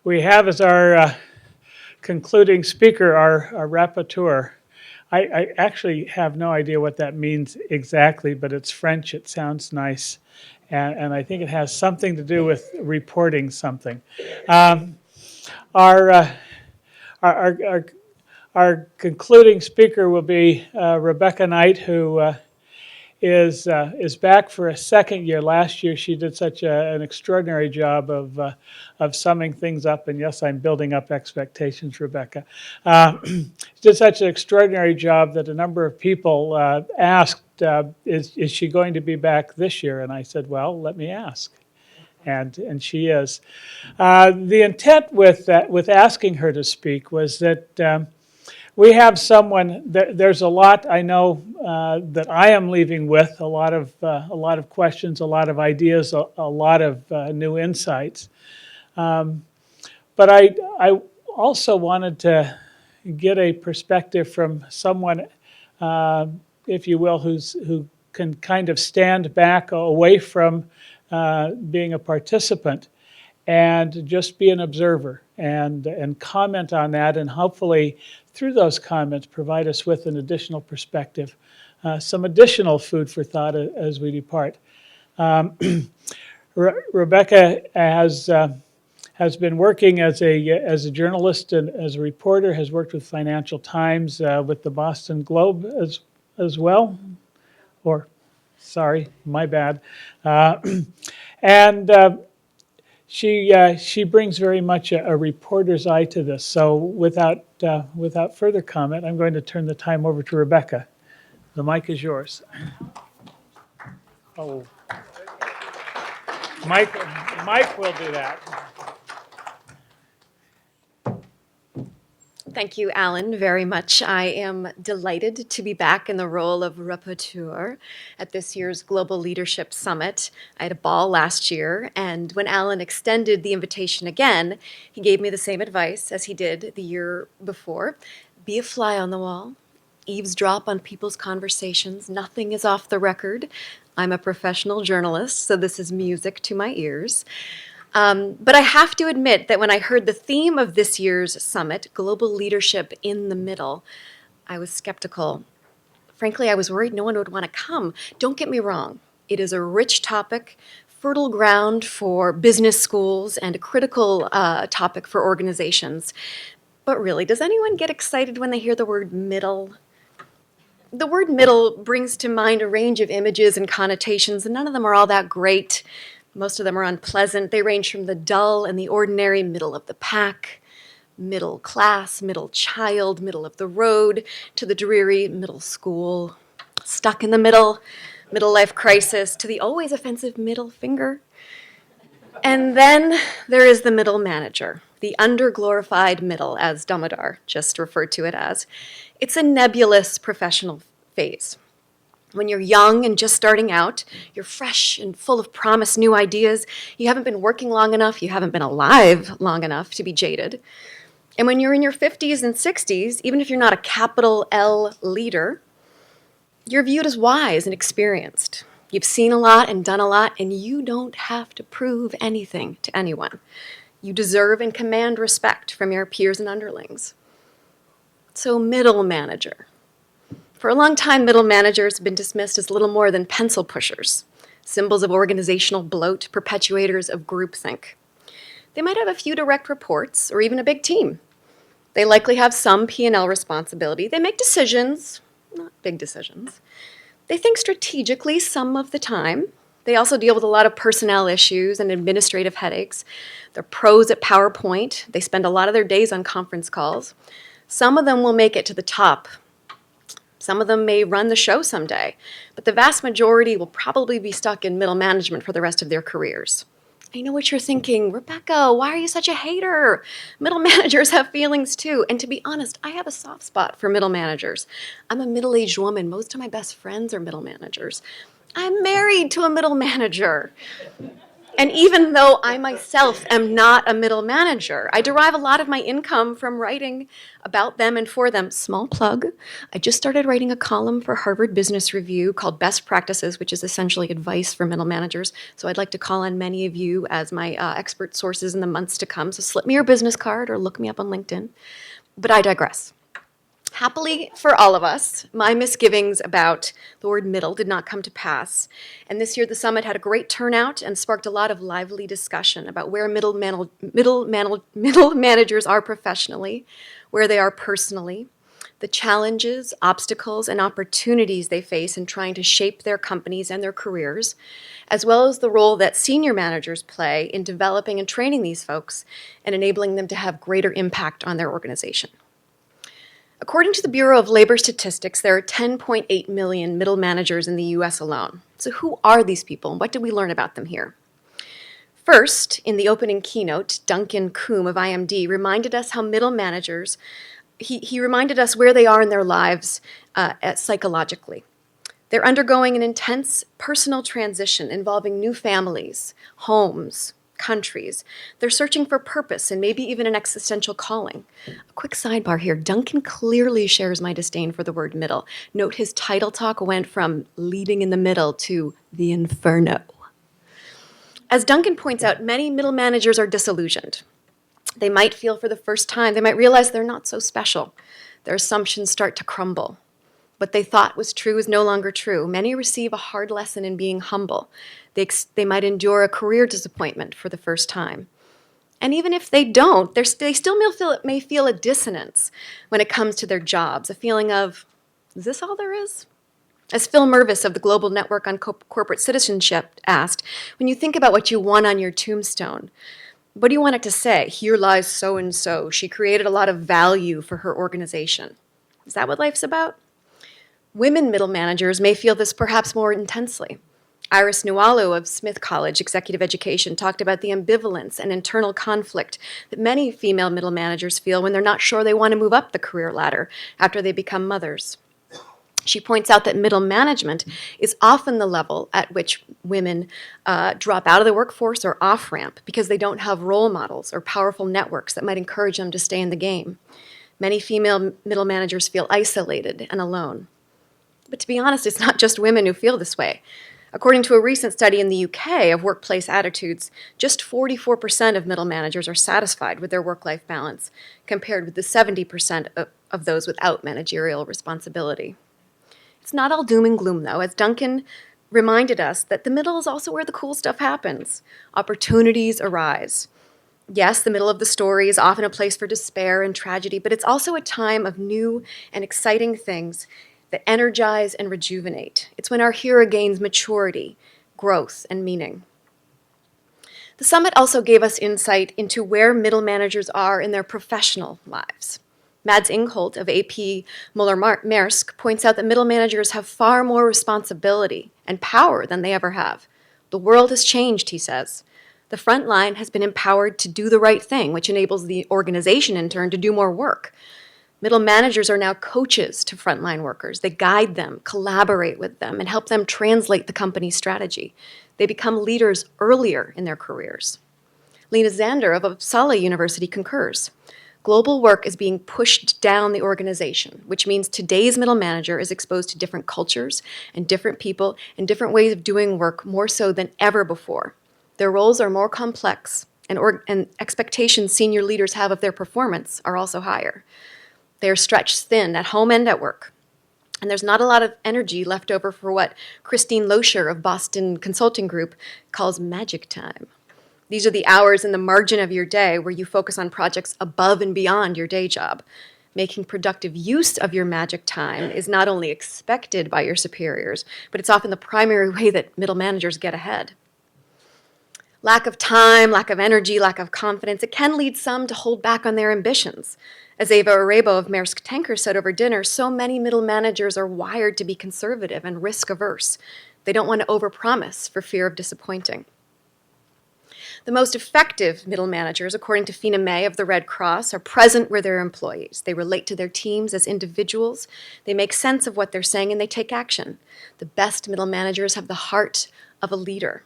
we have as our concluding speaker our rapporteur. I actually have no idea what that means exactly, but it's French. It sounds nice. And I think it has something to do with reporting something. Our, uh, our, our, our concluding speaker will be Rebecca Knight, who is back for a second year. Last year, she did such an extraordinary job of summing things up. And yes, I'm building up expectations, Rebecca. She did such an extraordinary job that a number of people asked, is she going to be back this year? And I said, well, let me ask. And she is. The intent with asking her to speak was that we have someone. There's a lot I know that I am leaving with, a lot of questions, a lot of ideas, a lot of new insights. But I also wanted to get a perspective from someone, if you will, who can kind of stand back away from being a participant and just be an observer and comment on that, and hopefully through those comments provide us with an additional perspective, some additional food for thought as we depart. Rebecca has been working as a journalist and as a reporter, has worked with Financial Times, with the Boston Globe as well, or sorry, my bad. And she brings very much a reporter's eye to this. So without further comment, I'm going to turn the time over to Rebecca. The mic is yours. Oh, Mike will do that. Thank you, Alan, very much. I am delighted to be back in the role of Rapporteur at this year's Global Leadership Summit. I had a ball last year, and when Alan extended the invitation again, he gave me the same advice as he did the year before. Be a fly on the wall, eavesdrop on people's conversations. Nothing is off the record. I'm a professional journalist, so this is music to my ears. But I have to admit that when I heard the theme of this year's summit, Global Leadership in the Middle, I was skeptical. Frankly, I was worried no one would want to come. Don't get me wrong. It is a rich topic, fertile ground for business schools, and a critical topic for organizations. But really, does anyone get excited when they hear the word middle? The word middle brings to mind a range of images and connotations, and none of them are all that great. Most of them are unpleasant. They range from the dull and the ordinary, middle of the pack, middle class, middle child, middle of the road, to the dreary middle school, stuck in the middle, middle life crisis, to the always offensive middle finger. And then there is the middle manager, the underglorified middle, as Damodar just referred to it as. It's a nebulous professional phase. When you're young and just starting out, you're fresh and full of promise, new ideas. You haven't been working long enough. You haven't been alive long enough to be jaded. And when you're in your 50s and 60s, even if you're not a capital L leader, you're viewed as wise and experienced. You've seen a lot and done a lot, and you don't have to prove anything to anyone. You deserve and command respect from your peers and underlings. So, middle manager. For a long time, middle managers have been dismissed as little more than pencil pushers, symbols of organizational bloat, perpetuators of groupthink. They might have a few direct reports or even a big team. They likely have some P&L responsibility. They make decisions, not big decisions. They think strategically some of the time. They also deal with a lot of personnel issues and administrative headaches. They're pros at PowerPoint. They spend a lot of their days on conference calls. Some of them will make it to the top. Some of them may run the show someday, but the vast majority will probably be stuck in middle management for the rest of their careers. I know what you're thinking, Rebecca, why are you such a hater? Middle managers have feelings too. And to be honest, I have a soft spot for middle managers. I'm a middle-aged woman. Most of my best friends are middle managers. I'm married to a middle manager. And even though I myself am not a middle manager, I derive a lot of my income from writing about them and for them. Small plug, I just started writing a column for Harvard Business Review called Best Practices, which is essentially advice for middle managers. So I'd like to call on many of you as my expert sources in the months to come. So slip me your business card or look me up on LinkedIn. But I digress. Happily for all of us, my misgivings about the word middle did not come to pass. And this year, the summit had a great turnout and sparked a lot of lively discussion about where middle managers are professionally, where they are personally, the challenges, obstacles, and opportunities they face in trying to shape their companies and their careers, as well as the role that senior managers play in developing and training these folks and enabling them to have greater impact on their organization. According to the Bureau of Labor Statistics, there are 10.8 million middle managers in the US alone. So who are these people and what did we learn about them here? First, in the opening keynote, Duncan Coombe of IMD reminded us how middle managers, he reminded us where they are in their lives psychologically. They're undergoing an intense personal transition involving new families, homes, countries. They're searching for purpose and maybe even an existential calling. A quick sidebar here. Duncan clearly shares my disdain for the word middle. Note his title talk went from leading in the middle to the inferno. As Duncan points out, many middle managers are disillusioned. They might feel for the first time, they might realize they're not so special. Their assumptions start to crumble. What they thought was true is no longer true. Many receive a hard lesson in being humble. They might endure a career disappointment for the first time. And even if they don't, they still may feel a dissonance when it comes to their jobs, a feeling of, is this all there is? As Phil Mervis of the Global Network on Corporate Citizenship asked, when you think about what you want on your tombstone, what do you want it to say? Here lies so-and-so. She created a lot of value for her organization. Is that what life's about? Women middle managers may feel this perhaps more intensely. Iris Nualu of Smith College Executive Education talked about the ambivalence and internal conflict that many female middle managers feel when they're not sure they want to move up the career ladder after they become mothers. She points out that middle management is often the level at which women drop out of the workforce or off-ramp because they don't have role models or powerful networks that might encourage them to stay in the game. Many female middle managers feel isolated and alone. But to be honest, it's not just women who feel this way. According to a recent study in the UK of workplace attitudes, just 44% of middle managers are satisfied with their work-life balance, compared with the 70% of those without managerial responsibility. It's not all doom and gloom, though, as Duncan reminded us that the middle is also where the cool stuff happens. Opportunities arise. Yes, the middle of the story is often a place for despair and tragedy, but it's also a time of new and exciting things that energize and rejuvenate. It's when our hero gains maturity, growth, and meaning. The summit also gave us insight into where middle managers are in their professional lives. Mads Ingholt of AP Møller-Maersk points out that middle managers have far more responsibility and power than they ever have. The world has changed, he says. The front line has been empowered to do the right thing, which enables the organization in turn to do more work. Middle managers are now coaches to frontline workers. They guide them, collaborate with them, and help them translate the company's strategy. They become leaders earlier in their careers. Lena Zander of Uppsala University concurs. Global work is being pushed down the organization, which means today's middle manager is exposed to different cultures and different people and different ways of doing work more so than ever before. Their roles are more complex, and expectations senior leaders have of their performance are also higher. They are stretched thin at home and at work. And there's not a lot of energy left over for what Christine Loescher of Boston Consulting Group calls magic time. These are the hours in the margin of your day where you focus on projects above and beyond your day job. Making productive use of your magic time is not only expected by your superiors, but it's often the primary way that middle managers get ahead. Lack of time, lack of energy, lack of confidence, it can lead some to hold back on their ambitions. As Eva Arebo of Maersk Tankers said over dinner, so many middle managers are wired to be conservative and risk-averse. They don't want to overpromise for fear of disappointing. The most effective middle managers, according to Fina May of the Red Cross, are present with their employees. They relate to their teams as individuals. They make sense of what they're saying and they take action. The best middle managers have the heart of a leader.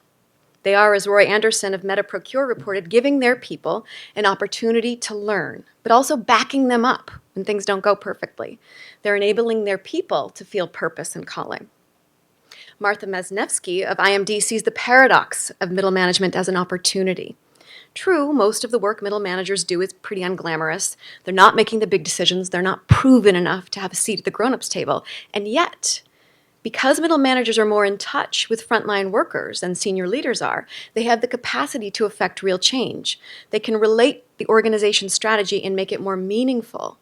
They are, as Roy Anderson of Metaprocure reported, giving their people an opportunity to learn, but also backing them up when things don't go perfectly. They're enabling their people to feel purpose and calling. Martha Mesnevsky of IMD sees the paradox of middle management as an opportunity. True, most of the work middle managers do is pretty unglamorous. They're not making the big decisions. They're not proven enough to have a seat at the grown-ups table. And yet, because middle managers are more in touch with frontline workers than senior leaders are, they have the capacity to affect real change. They can relate the organization's strategy and make it more meaningful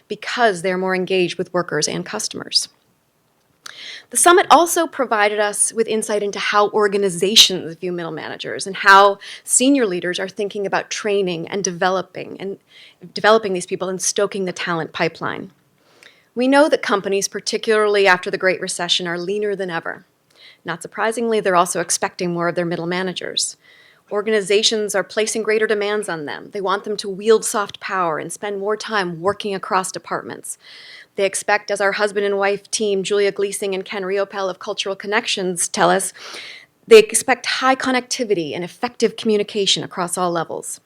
because they're more engaged with workers and customers. The summit also provided us with insight into how organizations view middle managers and how senior leaders are thinking about training and developing these people and stoking the talent pipeline. We know that companies, particularly after the Great Recession, are leaner than ever. Not surprisingly, they're also expecting more of their middle managers. Organizations are placing greater demands on them. They want them to wield soft power and spend more time working across departments. They expect, as our husband and wife team, Julia Gleasing and Ken Riopel of Cultural Connections tell us, they expect high connectivity and effective communication across all levels.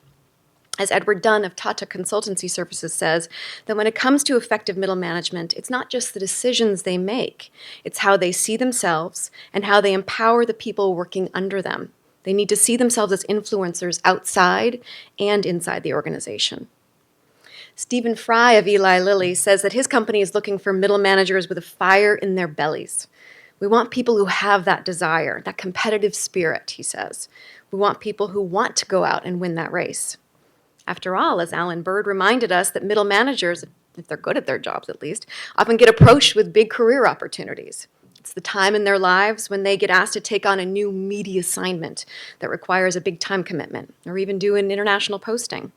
As Edward Dunn of Tata Consultancy Services says, that when it comes to effective middle management, it's not just the decisions they make, it's how they see themselves and how they empower the people working under them. They need to see themselves as influencers outside and inside the organization. Stephen Fry of Eli Lilly says that his company is looking for middle managers with a fire in their bellies. We want people who have that desire, that competitive spirit, he says. We want people who want to go out and win that race. After all, as Alan Bird reminded us, that middle managers, if they're good at their jobs at least, often get approached with big career opportunities. It's the time in their lives when they get asked to take on a new meaty assignment that requires a big time commitment, or even do an international posting.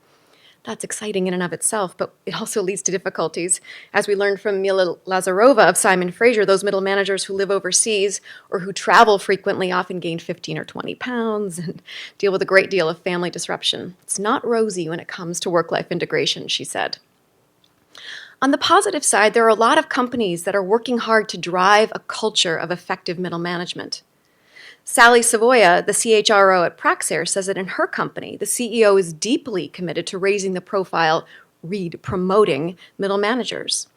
That's exciting in and of itself, but it also leads to difficulties. As we learned from Mila Lazarova of Simon Fraser, those middle managers who live overseas or who travel frequently often gain 15 or 20 pounds and deal with a great deal of family disruption. It's not rosy when it comes to work-life integration, she said. On the positive side, there are a lot of companies that are working hard to drive a culture of effective middle management. Sally Savoya, the CHRO at Praxair, says that in her company, the CEO is deeply committed to raising the profile, read promoting, middle managers.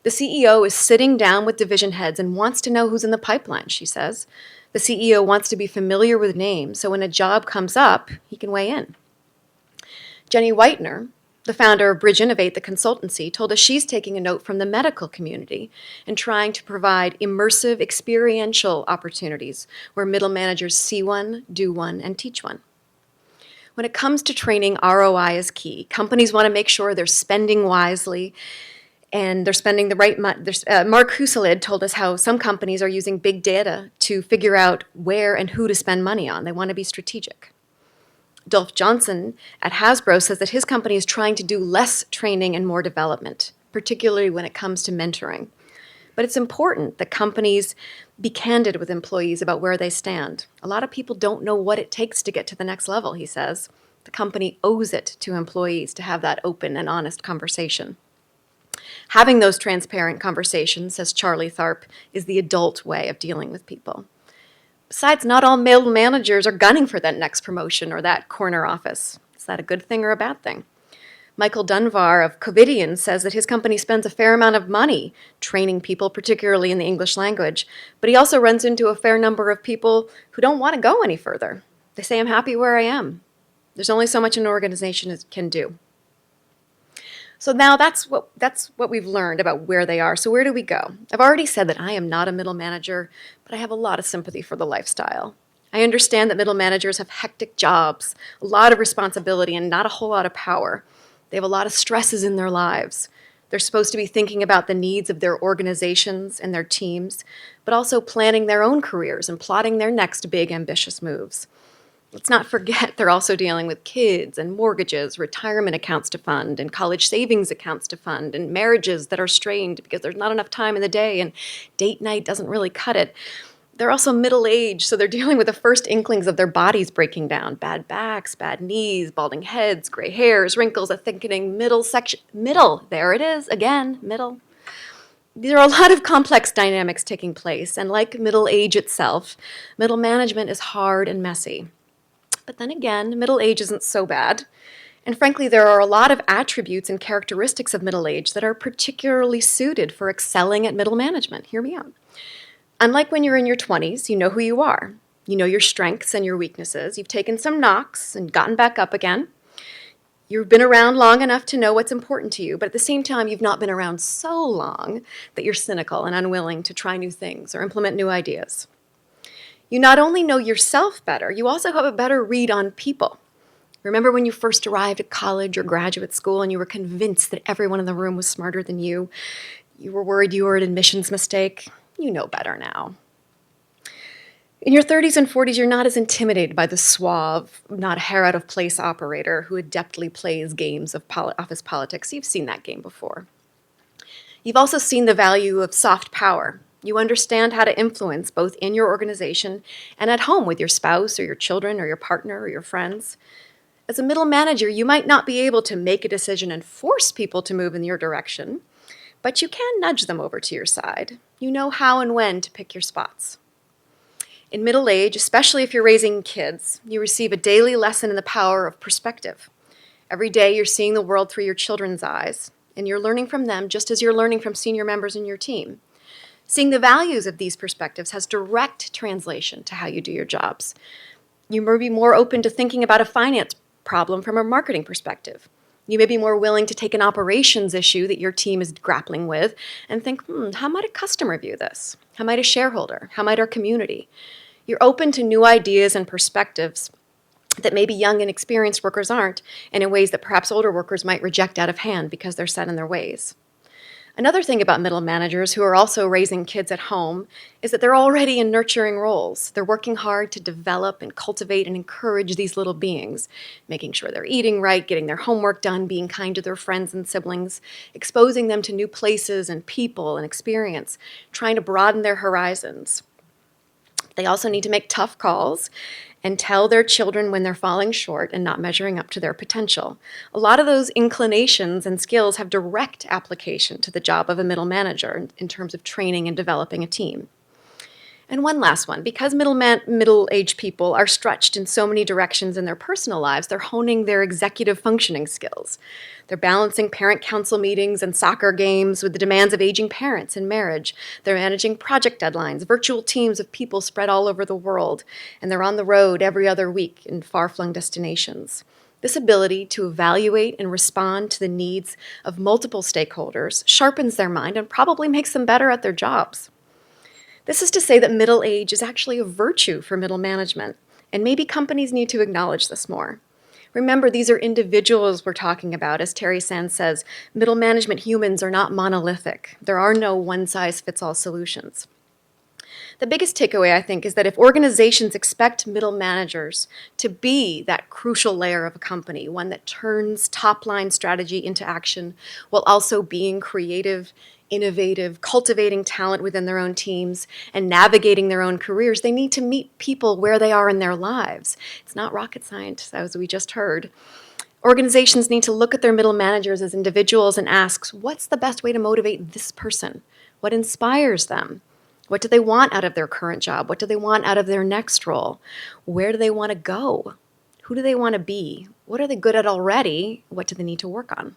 The CEO is sitting down with division heads and wants to know who's in the pipeline, she says. The CEO wants to be familiar with names, so when a job comes up, he can weigh in. Jenny Whitener, the founder of Bridge Innovate, the consultancy, told us she's taking a note from the medical community and trying to provide immersive, experiential opportunities where middle managers see one, do one, and teach one. When it comes to training, ROI is key. Companies want to make sure they're spending wisely and they're spending the right money. Mark Huselid told us how some companies are using big data to figure out where and who to spend money on. They want to be strategic. Dolph Johnson at Hasbro says that his company is trying to do less training and more development, particularly when it comes to mentoring. But it's important that companies be candid with employees about where they stand. A lot of people don't know what it takes to get to the next level, he says. The company owes it to employees to have that open and honest conversation. Having those transparent conversations, says Charlie Tharp, is the adult way of dealing with people. Besides, not all middle managers are gunning for that next promotion or that corner office. Is that a good thing or a bad thing? Michael Dunbar of Covidian says that his company spends a fair amount of money training people, particularly in the English language, but he also runs into a fair number of people who don't want to go any further. They say, I'm happy where I am. There's only so much an organization can do. So now that's what we've learned about where they are. So where do we go? I've already said that I am not a middle manager, but I have a lot of sympathy for the lifestyle. I understand that middle managers have hectic jobs, a lot of responsibility, and not a whole lot of power. They have a lot of stresses in their lives. They're supposed to be thinking about the needs of their organizations and their teams, but also planning their own careers and plotting their next big, ambitious moves. Let's not forget they're also dealing with kids and mortgages, retirement accounts to fund, and college savings accounts to fund, and marriages that are strained because there's not enough time in the day and date night doesn't really cut it. They're also middle-aged, so they're dealing with the first inklings of their bodies breaking down. Bad backs, bad knees, balding heads, gray hairs, wrinkles, a thickening middle, there it is, again, middle. There are a lot of complex dynamics taking place, and like middle age itself, middle management is hard and messy. But then again, middle age isn't so bad. And frankly, there are a lot of attributes and characteristics of middle age that are particularly suited for excelling at middle management. Hear me out. Unlike when you're in your 20s, you know who you are. You know your strengths and your weaknesses. You've taken some knocks and gotten back up again. You've been around long enough to know what's important to you, but at the same time, you've not been around so long that you're cynical and unwilling to try new things or implement new ideas. You not only know yourself better, you also have a better read on people. Remember when you first arrived at college or graduate school and you were convinced that everyone in the room was smarter than you? You were worried you were an admissions mistake? You know better now. In your 30s and 40s, you're not as intimidated by the suave, not hair out of place operator who adeptly plays games of office politics. You've seen that game before. You've also seen the value of soft power. You understand how to influence both in your organization and at home with your spouse or your children or your partner or your friends. As a middle manager, you might not be able to make a decision and force people to move in your direction, but you can nudge them over to your side. You know how and when to pick your spots. In middle age, especially if you're raising kids, you receive a daily lesson in the power of perspective. Every day you're seeing the world through your children's eyes, and you're learning from them just as you're learning from senior members in your team. Seeing the values of these perspectives has direct translation to how you do your jobs. You may be more open to thinking about a finance problem from a marketing perspective. You may be more willing to take an operations issue that your team is grappling with and think, how might a customer view this? How might a shareholder? How might our community? You're open to new ideas and perspectives that maybe young and experienced workers aren't, and in ways that perhaps older workers might reject out of hand because they're set in their ways. Another thing about middle managers who are also raising kids at home is that they're already in nurturing roles. They're working hard to develop and cultivate and encourage these little beings, making sure they're eating right, getting their homework done, being kind to their friends and siblings, exposing them to new places and people and experience, trying to broaden their horizons. They also need to make tough calls and tell their children when they're falling short and not measuring up to their potential. A lot of those inclinations and skills have direct application to the job of a middle manager in terms of training and developing a team. And one last one, because middle-aged people are stretched in so many directions in their personal lives, they're honing their executive functioning skills. They're balancing parent council meetings and soccer games with the demands of aging parents and marriage. They're managing project deadlines, virtual teams of people spread all over the world, and they're on the road every other week in far-flung destinations. This ability to evaluate and respond to the needs of multiple stakeholders sharpens their mind and probably makes them better at their jobs. This is to say that middle age is actually a virtue for middle management, and maybe companies need to acknowledge this more. Remember, these are individuals we're talking about. As Terry Sands says, middle management humans are not monolithic. There are no one-size-fits-all solutions. The biggest takeaway, I think, is that if organizations expect middle managers to be that crucial layer of a company, one that turns top-line strategy into action while also being creative, innovative, cultivating talent within their own teams, and navigating their own careers, they need to meet people where they are in their lives. It's not rocket science, as we just heard. Organizations need to look at their middle managers as individuals and ask, what's the best way to motivate this person? What inspires them? What do they want out of their current job? What do they want out of their next role? Where do they want to go? Who do they want to be? What are they good at already? What do they need to work on?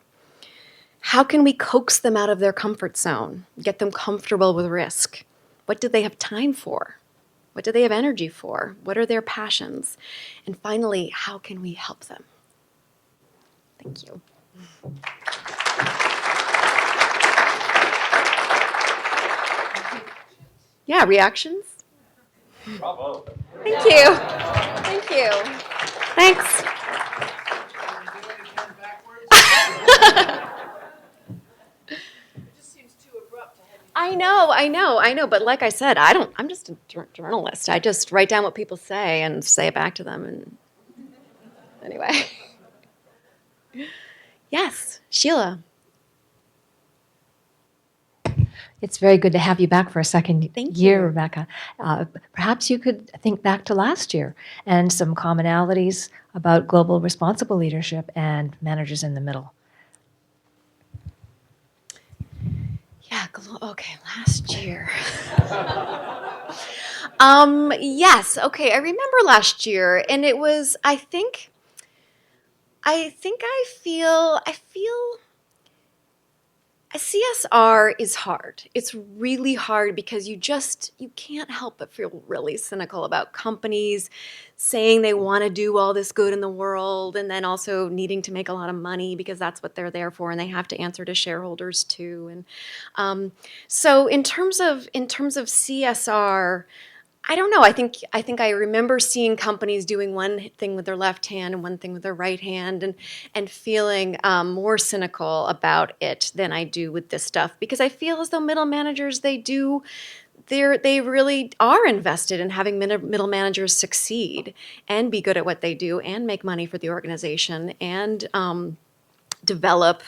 How can we coax them out of their comfort zone, get them comfortable with risk? What do they have time for? What do they have energy for? What are their passions? And finally, how can we help them? Thank you. Yeah, reactions? Bravo. Thank you. Thank you. Thanks. I know. But like I said, I'm just a journalist. I just write down what people say and say it back to them. And anyway. Yes, Sheila. It's very good to have you back for a second Thank year, you. Rebecca. Perhaps you could think back to last year and some commonalities about global responsible leadership and managers in the middle. Yeah, okay, last year. Yes. Okay. I remember last year, and it was. I feel. CSR is hard. It's really hard because you can't help but feel really cynical about companies saying they want to do all this good in the world and then also needing to make a lot of money because that's what they're there for, and they have to answer to shareholders too. And so in terms of CSR, I don't know. I think I remember seeing companies doing one thing with their left hand and one thing with their right hand, and feeling more cynical about it than I do with this stuff, because I feel as though middle managers, they really are invested in having middle managers succeed and be good at what they do and make money for the organization and develop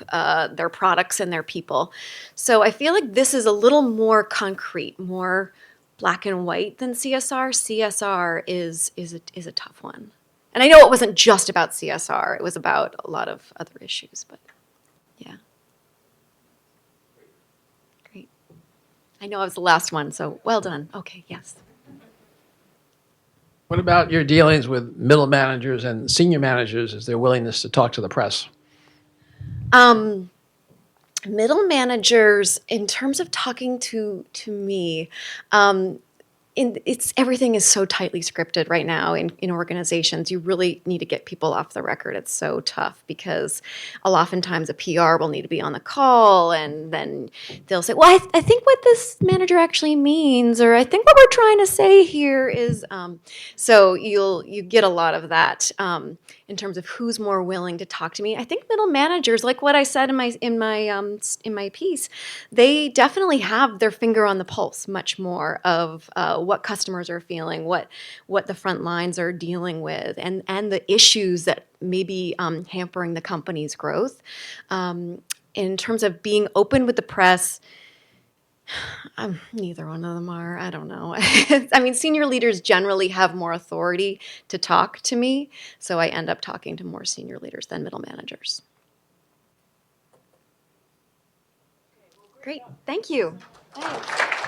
their products and their people. So I feel like this is a little more concrete, more black and white than CSR. CSR is a tough one. And I know it wasn't just about CSR. It was about a lot of other issues, but yeah. Great. I know I was the last one, so well done. Okay, yes. What about your dealings with middle managers and senior managers as their willingness to talk to the press? Um, Middle managers, in terms of talking to me, everything is so tightly scripted right now in organizations. You really need to get people off the record. It's so tough because oftentimes a PR will need to be on the call, and then they'll say, well, I think what this manager actually means, or I think what we're trying to say here is, so you get a lot of that in terms of who's more willing to talk to me. I think middle managers, like what I said in my piece, they definitely have their finger on the pulse much more of what customers are feeling, what the front lines are dealing with, and the issues that may be hampering the company's growth. In terms of being open with the press, neither one of them are. I don't know. I mean, senior leaders generally have more authority to talk to me, so I end up talking to more senior leaders than middle managers. Great. Thank you. Thanks.